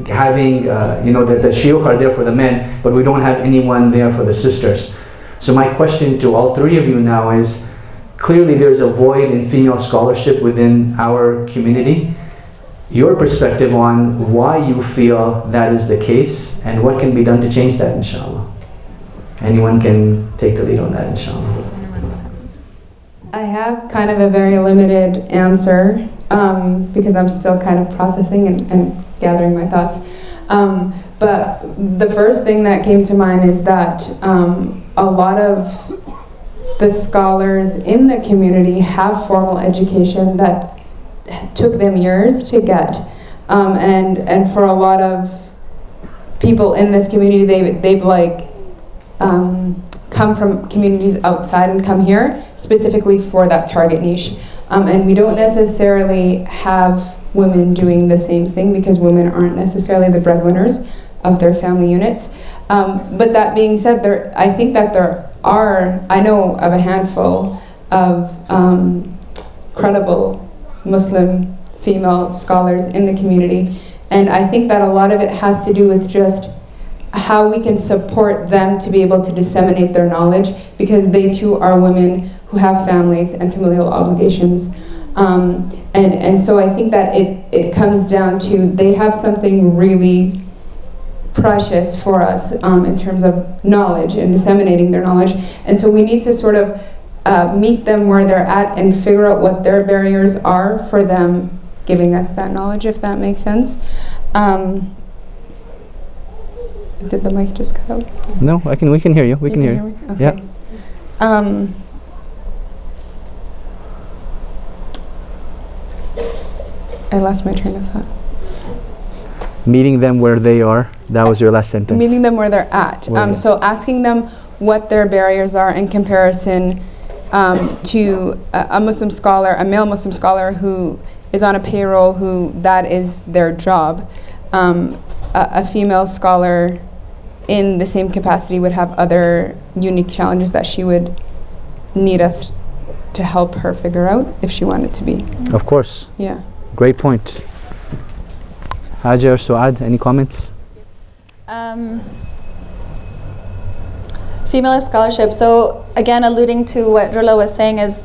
having, the shuyukh are there for the men, but we don't have anyone there for the sisters. So my question to all three of you now is, clearly there's a void in female scholarship within our community. Your perspective on why you feel that is the case and what can be done to change that, inshallah. Anyone can take the lead on that, inshallah. I have kind of a very limited answer because I'm still kind of processing and gathering my thoughts. But the first thing that came to mind is that a lot of the scholars in the community have formal education that took them years to get. And for a lot of people in this community, they've come from communities outside and come here specifically for that target niche. And we don't necessarily have women doing the same thing because women aren't necessarily the breadwinners of their family units. But that being said, I think that I know of a handful of credible Muslim female scholars in the community. And I think that a lot of it has to do with just how we can support them to be able to disseminate their knowledge, because they too are women who have families and familial obligations. And so I think that it comes down to they have something really precious for us in terms of knowledge and disseminating their knowledge. And so we need to sort of meet them where they're at and figure out what their barriers are for them giving us that knowledge, if that makes sense. Did the mic just cut out? No, we can hear you. We can hear you. Me? Okay. Yeah. I lost my train of thought. Meeting them where they are. That was your last sentence. Meeting them where they're at. So asking them what their barriers are in comparison to a Muslim scholar, a male Muslim scholar who is on a payroll, who that is their job. A female scholar in the same capacity would have other unique challenges that she would need us to help her figure out if she wanted to be. Of course. Yeah. Great point. Hajar, Suad, any comments? Female scholarship. So again, alluding to what Rula was saying, is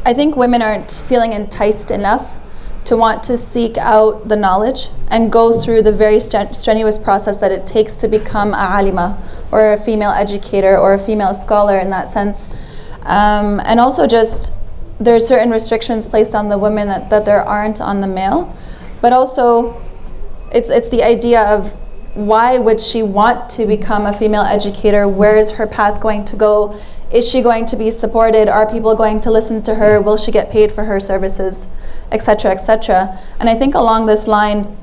I think women aren't feeling enticed enough to want to seek out the knowledge and go through the very strenuous process that it takes to become a alima, or a female educator, or a female scholar in that sense. And also just, there are certain restrictions placed on the women that there aren't on the male. But also, it's the idea of, why would she want to become a female educator? Where is her path going to go? Is she going to be supported? Are people going to listen to her? Will she get paid for her services? Etc., etc. And I think along this line,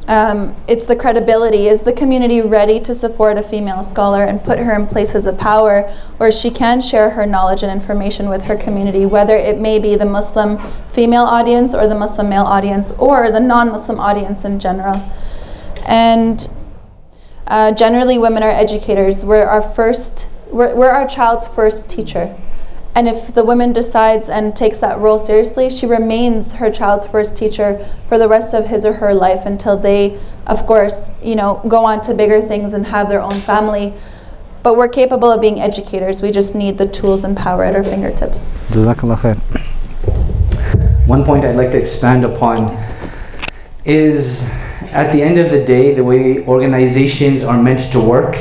it's the credibility. Is the community ready to support a female scholar and put her in places of power where she can share her knowledge and information with her community, whether it may be the Muslim female audience or the Muslim male audience or the non-Muslim audience in general? And generally, women are educators. We're our child's first teacher. And if the woman decides and takes that role seriously, she remains her child's first teacher for the rest of his or her life until they, of course, go on to bigger things and have their own family. But we're capable of being educators. We just need the tools and power at our fingertips. Jazakallah khair. One point I'd like to expand upon is, at the end of the day, the way organizations are meant to work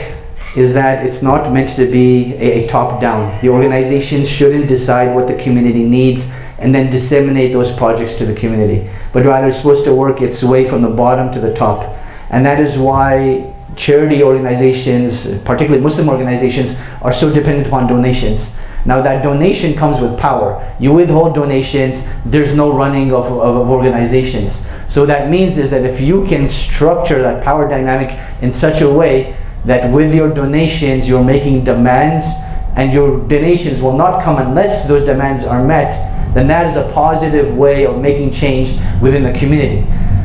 is that it's not meant to be a top-down. The organizations shouldn't decide what the community needs and then disseminate those projects to the community, but rather it's supposed to work its way from the bottom to the top. And that is why charity organizations, particularly Muslim organizations, are so dependent upon donations. Now that donation comes with power. You withhold donations, there's no running of organizations. So that means is that if you can structure that power dynamic in such a way that with your donations you're making demands, and your donations will not come unless those demands are met, then that is a positive way of making change within the community.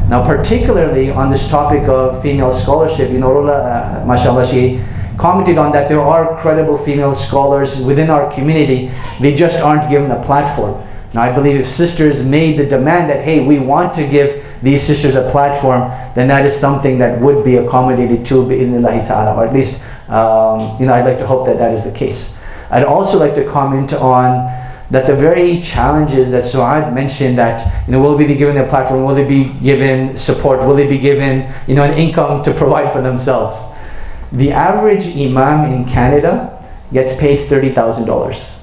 Now particularly on this topic of female scholarship, Rula, mashallah, she commented on that there are credible female scholars within our community, they just aren't given a platform. Now I believe if sisters made the demand that, hey, we want to give these sisters a platform, then that is something that would be accommodated to bi'idhnillahi ta'ala, or at least I'd like to hope that that is the case. I'd also like to comment on that the very challenges that Suad mentioned, that will they be given a platform, will they be given support, will they be given an income to provide for themselves. The average imam in Canada gets paid $30,000.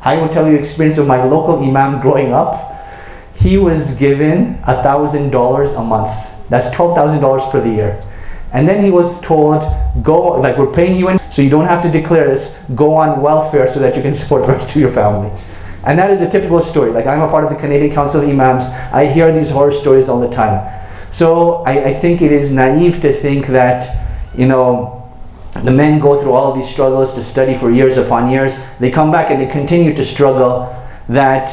I will tell you experience of my local imam growing up. He was given $1,000 a month. That's $12,000 per year. And then he was told, go, like, we're paying you in, so you don't have to declare this, go on welfare so that you can support the rest of your family. And that is a typical story. Like, I'm a part of the Canadian Council of Imams. I hear these horror stories all the time. So I think it is naive to think that, the men go through all of these struggles to study for years upon years. They come back and they continue to struggle, that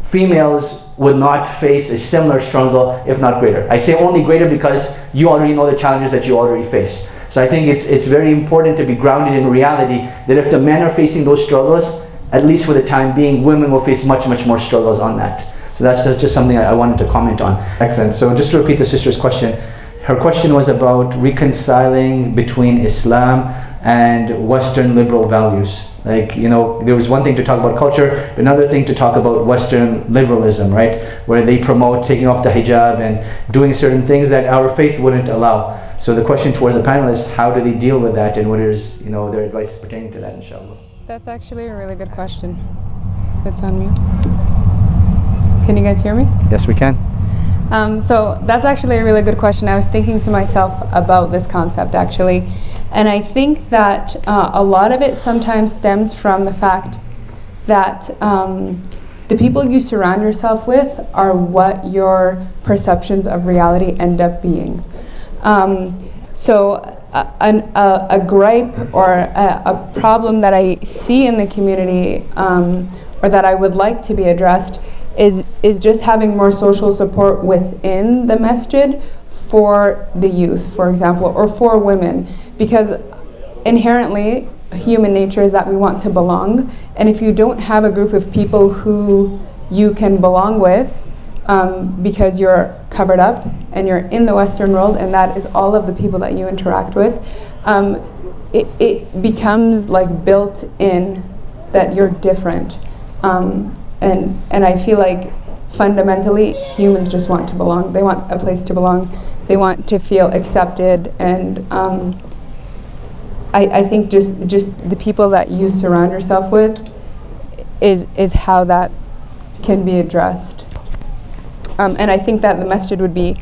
females would not face a similar struggle, if not greater. I say only greater because you already know the challenges that you already face. So I think it's very important to be grounded in reality, that if the men are facing those struggles, at least for the time being, women will face much, much more struggles on that. So that's just something I wanted to comment on. Excellent. So just to repeat the sister's question, her question was about reconciling between Islam and Western liberal values. Like, there was one thing to talk about culture, but another thing to talk about Western liberalism, right? Where they promote taking off the hijab and doing certain things that our faith wouldn't allow. So the question towards the panelists, how do they deal with that, and what is, their advice pertaining to that, inshallah? That's actually a really good question. It's on mute. Can you guys hear me? Yes, we can. So that's actually a really good question. I was thinking to myself about this concept actually, and I think that a lot of it sometimes stems from the fact that the people you surround yourself with are what your perceptions of reality end up being. So a gripe or a problem that I see in the community or that I would like to be addressed is just having more social support within the masjid for the youth, for example, or for women, because inherently human nature is that we want to belong, and if you don't have a group of people who you can belong with because you're covered up and you're in the Western world and that is all of the people that you interact with, it becomes like built in that you're different. And I feel like fundamentally humans just want to belong. They want a place to belong. They want to feel accepted, and I think just the people that you surround yourself with is how that can be addressed. And I think that the masjid would be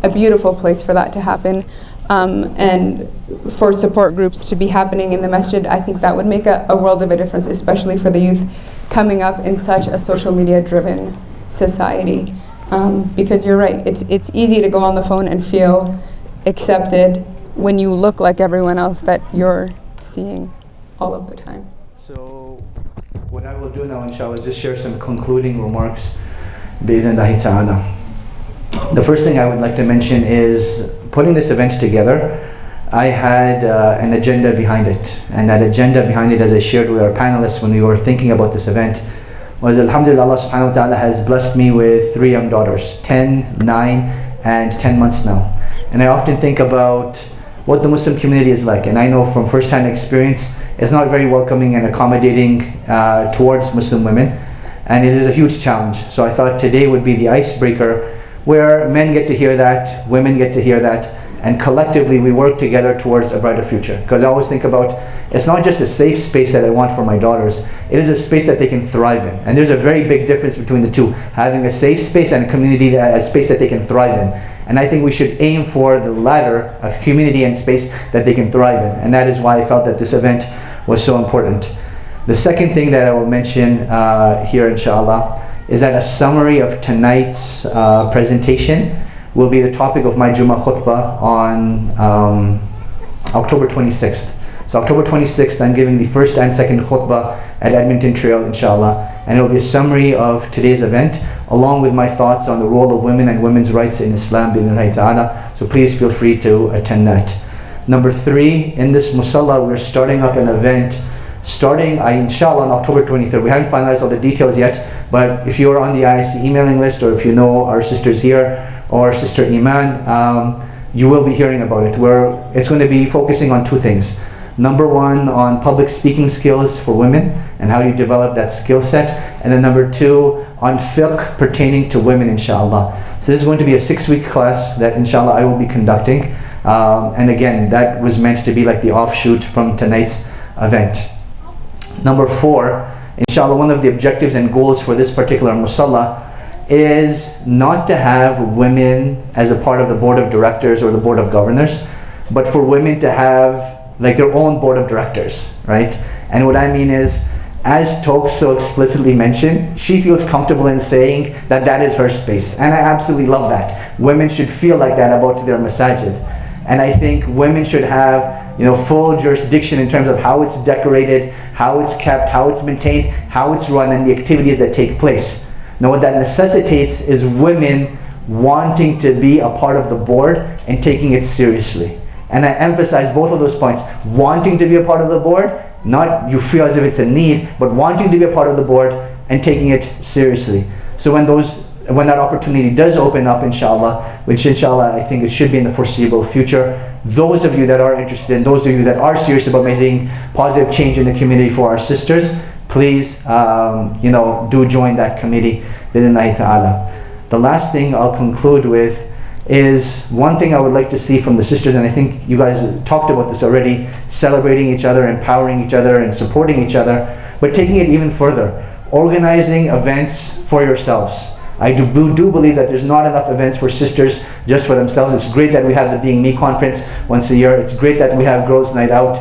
a beautiful place for that to happen, and for support groups to be happening in the masjid. I think that would make a world of a difference, especially for the youth coming up in such a social media driven society. Because you're right, it's easy to go on the phone and feel accepted when you look like everyone else that you're seeing all of the time. So what I will do now, inshallah, is just share some concluding remarks. Bi-idhnillahi ta'ala. The first thing I would like to mention is putting this event together. I had an agenda behind it, and that agenda behind it, as I shared with our panelists when we were thinking about this event, was alhamdulillah, Allah subhanahu wa ta'ala has blessed me with 3 young daughters, 10, 9 and 10 months now. And I often think about what the Muslim community is like, and I know from first-hand experience it's not very welcoming and accommodating towards Muslim women, and it is a huge challenge. So I thought today would be the icebreaker where men get to hear that, women get to hear that, and collectively we work together towards a brighter future. Because I always think about, it's not just a safe space that I want for my daughters, it is a space that they can thrive in. And there's a very big difference between the two, having a safe space and a community, a space that they can thrive in. And I think we should aim for the latter, a community and space that they can thrive in. And that is why I felt that this event was so important. The second thing that I will mention here, inshallah, is that a summary of tonight's presentation will be the topic of my Jummah khutbah on October 26th. So October 26th, I'm giving the first and second khutbah at Edmonton Trail, inshallah. And it will be a summary of today's event, along with my thoughts on the role of women and women's rights in Islam, bi-idhnillahi ta'ala. So please feel free to attend that. Number 3, in this musalla, we're starting up an event starting inshallah on October 23rd. We haven't finalized all the details yet, but if you are on the IISC emailing list, or if you know our sisters here or Sister Iman, you will be hearing about it. It's going to be focusing on 2 things. Number 1, on public speaking skills for women and how you develop that skill set, and then number 2, on fiqh pertaining to women, inshallah. So this is going to be a 6-week class that inshallah I will be conducting, and again, that was meant to be like the offshoot from tonight's event. Number 4, inshallah, one of the objectives and goals for this particular musalla is not to have women as a part of the board of directors or the board of governors, but for women to have like their own board of directors, right? And what I mean is, as Tok so explicitly mentioned, she feels comfortable in saying that that is her space, and I absolutely love that. Women should feel like that about their masajid, and I think women should have full jurisdiction in terms of how it's decorated, how it's kept, how it's maintained, how it's run, and the activities that take place. Now what that necessitates is women wanting to be a part of the board and taking it seriously. And I emphasize both of those points. Wanting to be a part of the board, not you feel as if it's a need, but wanting to be a part of the board and taking it seriously. So when that opportunity does open up, inshallah, which inshallah I think it should be in the foreseeable future, those of you that are interested and those of you that are serious about making positive change in the community for our sisters, please do join that committee, bi-idhnillahi ta'ala. The last thing I'll conclude with is one thing I would like to see from the sisters, and I think you guys talked about this already, celebrating each other, empowering each other, and supporting each other, but taking it even further, organizing events for yourselves. I do believe that there's not enough events for sisters just for themselves. It's great that we have the Being Me conference once a year. It's great that we have Girls Night Out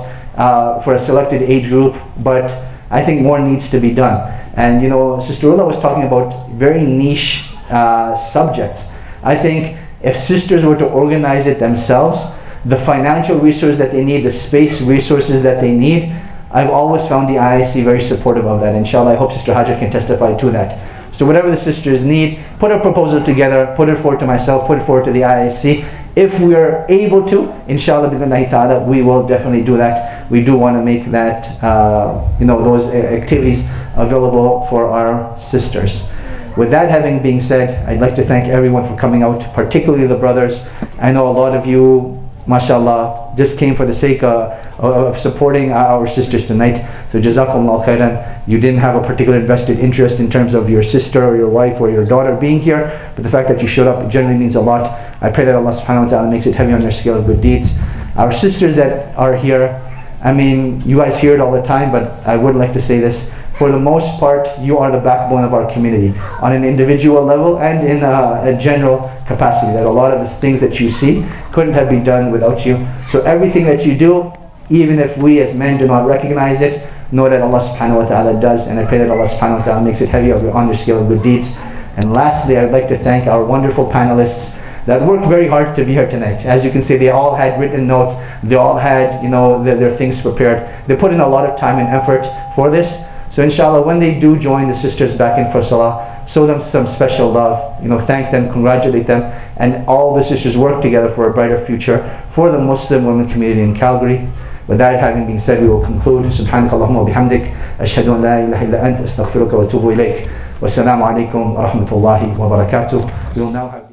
for a selected age group, but I think more needs to be done. And you know, Sister Ulla was talking about very niche subjects. I think if sisters were to organize it themselves, the financial resources that they need, the space resources that they need, I've always found the IISC very supportive of that. Inshallah, I hope Sister Hajar can testify to that. So whatever the sisters need, put a proposal together, put it forward to myself, put it forward to the IISC. If we are able to, inshallah, bi'idhnillahi ta'ala, we will definitely do that. We do want to make that, those activities available for our sisters. With that having been said, I'd like to thank everyone for coming out, particularly the brothers. I know a lot of you, mashallah, just came for the sake of supporting our sisters tonight. So jazakumullah khairan. You didn't have a particular invested interest in terms of your sister or your wife or your daughter being here, but the fact that you showed up generally means a lot. I pray that Allah subhanahu wa ta'ala makes it heavy on your scale of good deeds. Our sisters that are here, I mean, you guys hear it all the time, but I would like to say this. For the most part, you are the backbone of our community on an individual level and in a general capacity, that a lot of the things that you see couldn't have been done without you. So everything that you do, even if we as men do not recognize it, know that Allah subhanahu wa ta'ala does, and I pray that Allah subhanahu wa ta'ala makes it heavy on your scale of good deeds. And lastly, I'd like to thank our wonderful panelists that worked very hard to be here tonight. As you can see, they all had written notes, they all had their things prepared. They put in a lot of time and effort for this. So inshallah, when they do join the sisters back in for salah, show them some special love, thank them, congratulate them, and all the sisters work together for a brighter future for the Muslim women community in Calgary. With that having been said, we will conclude. Subhanaka Allahumma wa bihamdik, ashhadu an la ilaha illa ant, astaghfiruka wa atubu ilayk. Wassalamu alaikum wa rahmatullahi wa barakatuh. We will now have